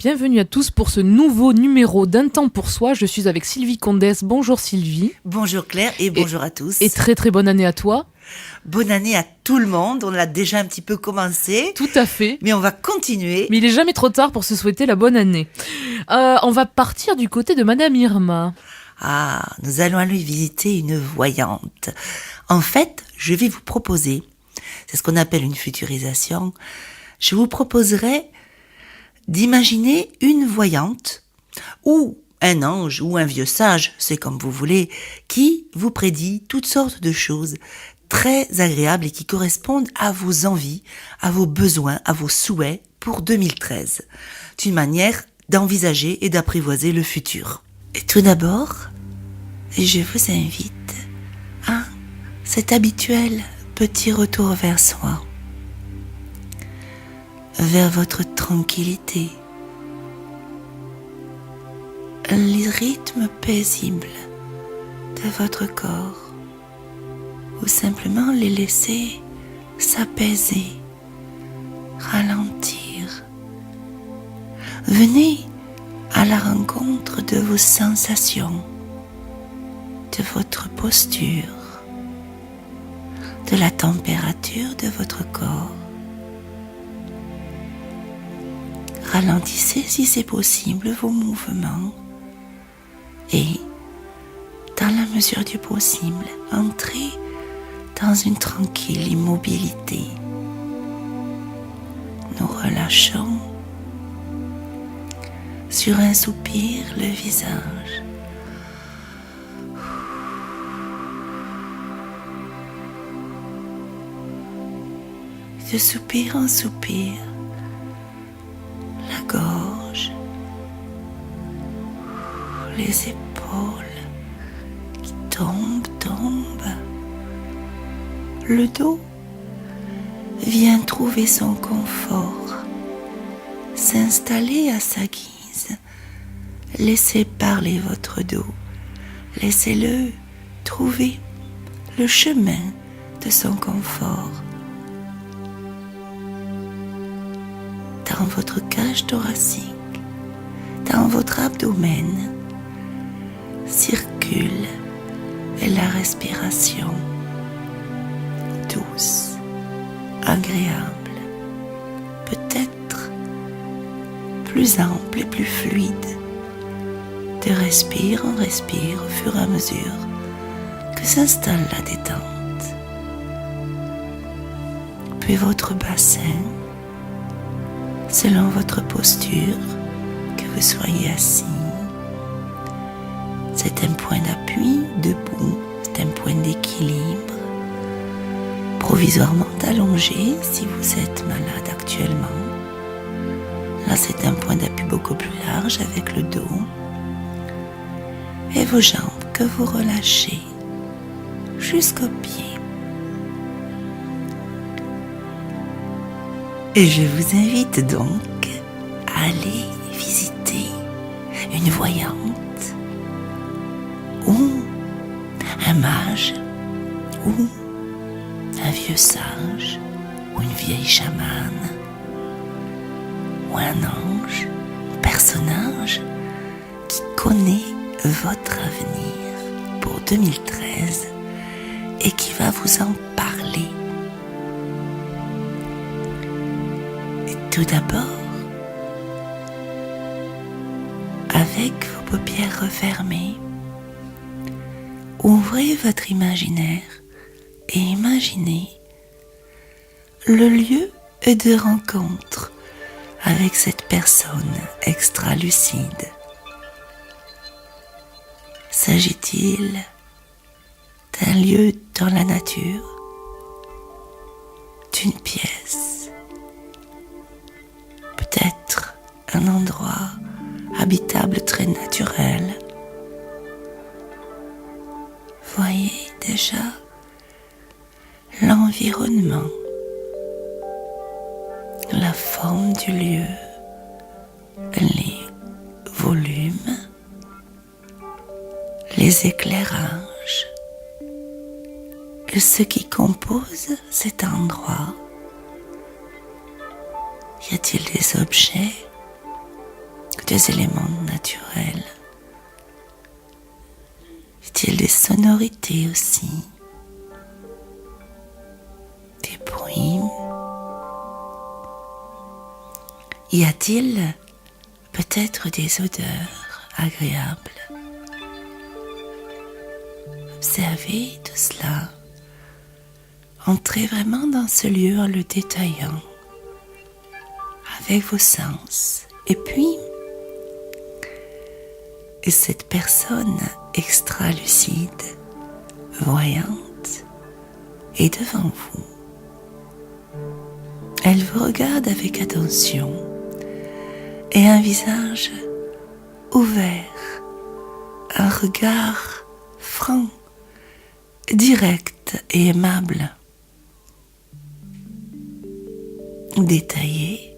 Bienvenue à tous pour ce nouveau numéro d'Un temps pour soi. Je suis avec Sylvie Condès. Bonjour Sylvie. Bonjour Claire et bonjour à tous. Et très très bonne année à toi. Bonne année à tout le monde. On l'a déjà un petit peu commencé. Tout à fait. Mais on va continuer. Mais il est jamais trop tard pour se souhaiter la bonne année. On va partir du côté de Madame Irma. Ah, nous allons aller visiter une voyante. En fait, je vais vous proposer, c'est ce qu'on appelle une futurisation, je vous proposerai d'imaginer une voyante ou un ange ou un vieux sage, c'est comme vous voulez, qui vous prédit toutes sortes de choses très agréables et qui correspondent à vos envies, à vos besoins, à vos souhaits pour 2013. C'est une manière d'envisager et d'apprivoiser le futur. Et tout d'abord, je vous invite à cet habituel petit retour vers soi, vers votre tranquillité, les rythmes paisibles de votre corps, ou simplement les laisser s'apaiser, ralentir. Venez à la rencontre de vos sensations, de votre posture, de la température de votre corps. Ralentissez si c'est possible vos mouvements et, dans la mesure du possible, entrez dans une tranquille immobilité. Nous relâchons sur un soupir le visage. De soupir en soupir, la gorge, les épaules qui tombent, le dos vient trouver son confort, s'installer à sa guise. Laissez parler votre dos, laissez-le trouver le chemin de son confort. Dans votre cage thoracique, dans votre abdomen, circule la respiration douce, agréable, peut-être plus ample et plus fluide. De respire en respire au fur et à mesure que s'installe la détente. Puis votre bassin, selon votre posture, que vous soyez assis. C'est un point d'appui debout, c'est un point d'équilibre, provisoirement allongé si vous êtes malade actuellement. Là, c'est un point d'appui beaucoup plus large avec le dos et vos jambes que vous relâchez jusqu'aux pieds. Et je vous invite donc à aller visiter une voyante ou un mage ou un vieux sage ou une vieille chamane ou un ange, un personnage qui connaît votre avenir pour 2013 et qui va vous en parler. Tout d'abord, avec vos paupières refermées, ouvrez votre imaginaire et imaginez le lieu de rencontre avec cette personne extra-lucide. S'agit-il d'un lieu dans la nature, d'une pièce, peut-être un endroit habitable très naturel? Voyez déjà l'environnement, la forme du lieu, les volumes, les éclairages, ce qui compose cet endroit. Y a-t-il des objets, des éléments naturels? Y a-t-il des sonorités aussi? Des bruits? Y a-t-il peut-être des odeurs agréables? Observez tout cela. Entrez vraiment dans ce lieu en le détaillant avec vos sens. Et puis, cette personne extra-lucide, voyante, est devant vous. Elle vous regarde avec attention et un visage ouvert, un regard franc, direct et aimable. Détaillez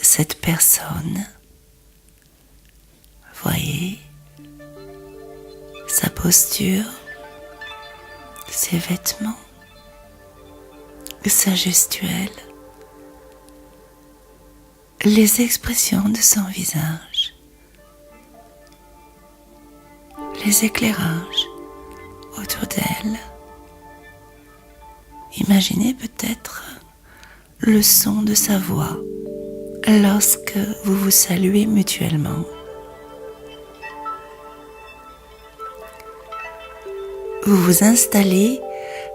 cette personne. Voyez sa posture, ses vêtements, sa gestuelle, les expressions de son visage, les éclairages autour d'elle. Imaginez peut-être le son de sa voix lorsque vous vous saluez mutuellement. Vous vous installez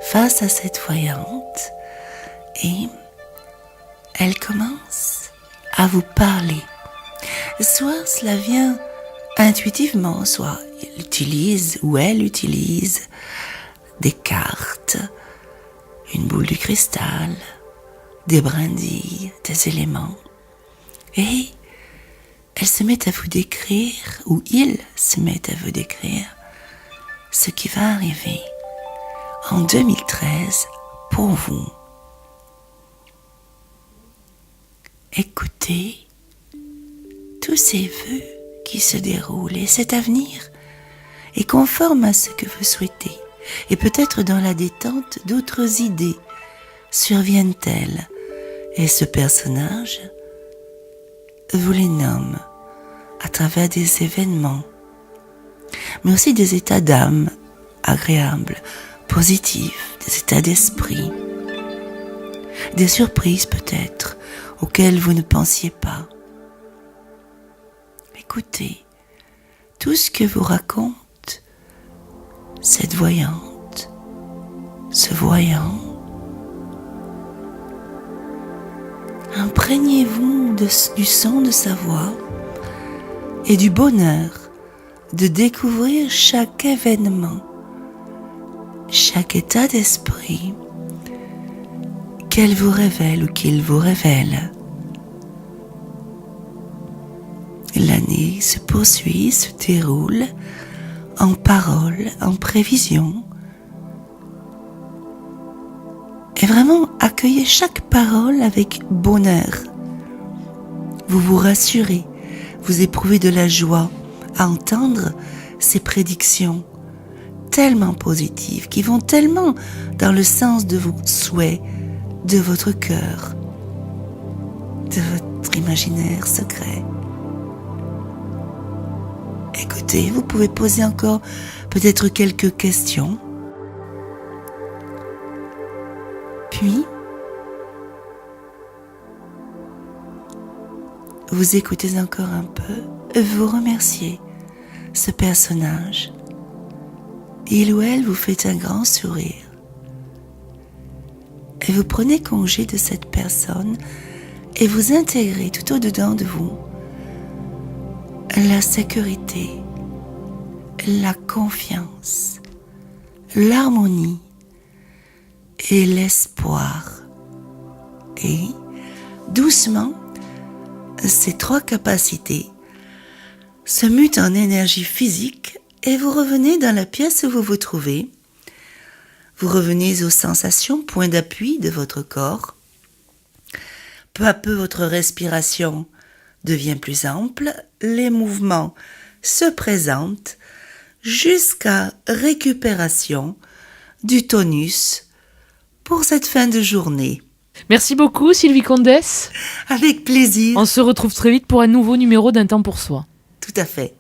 face à cette voyante et elle commence à vous parler. Soit cela vient intuitivement, soit il utilise ou elle utilise des cartes, une boule de cristal, des brindilles, des éléments. Et elle se met à vous décrire, ou il se met à vous décrire, ce qui va arriver en 2013 pour vous. Écoutez tous ces vœux qui se déroulent et cet avenir est conforme à ce que vous souhaitez. Et peut-être dans la détente, d'autres idées surviennent-elles et ce personnage vous les nomme à travers des événements, mais aussi des états d'âme agréables, positifs, des états d'esprit, des surprises peut-être auxquelles vous ne pensiez pas. Écoutez tout ce que vous raconte cette voyante, ce voyant. Imprégnez-vous du son de sa voix et du bonheur de découvrir chaque événement, chaque état d'esprit qu'elle vous révèle ou qu'il vous révèle. L'année se poursuit, se déroule en paroles, en prévisions. Et vraiment, accueillez chaque parole avec bonheur. Vous vous rassurez, vous éprouvez de la joie à entendre ces prédictions tellement positives, qui vont tellement dans le sens de vos souhaits, de votre cœur, de votre imaginaire secret. Écoutez, vous pouvez poser encore peut-être quelques questions. Puis, vous écoutez encore un peu, vous remerciez ce personnage. Il ou elle vous fait un grand sourire. Et vous prenez congé de cette personne et vous intégrez tout au-dedans de vous la sécurité, la confiance, l'harmonie et l'espoir. Et doucement, ces trois capacités se mutent en énergie physique et vous revenez dans la pièce où vous vous trouvez. Vous revenez aux sensations, point d'appui de votre corps. Peu à peu, votre respiration devient plus ample, les mouvements se présentent jusqu'à récupération du tonus pour cette fin de journée. Merci beaucoup Sylvie Condès. Avec plaisir. On se retrouve très vite pour un nouveau numéro d'Un temps pour soi. Tout à fait.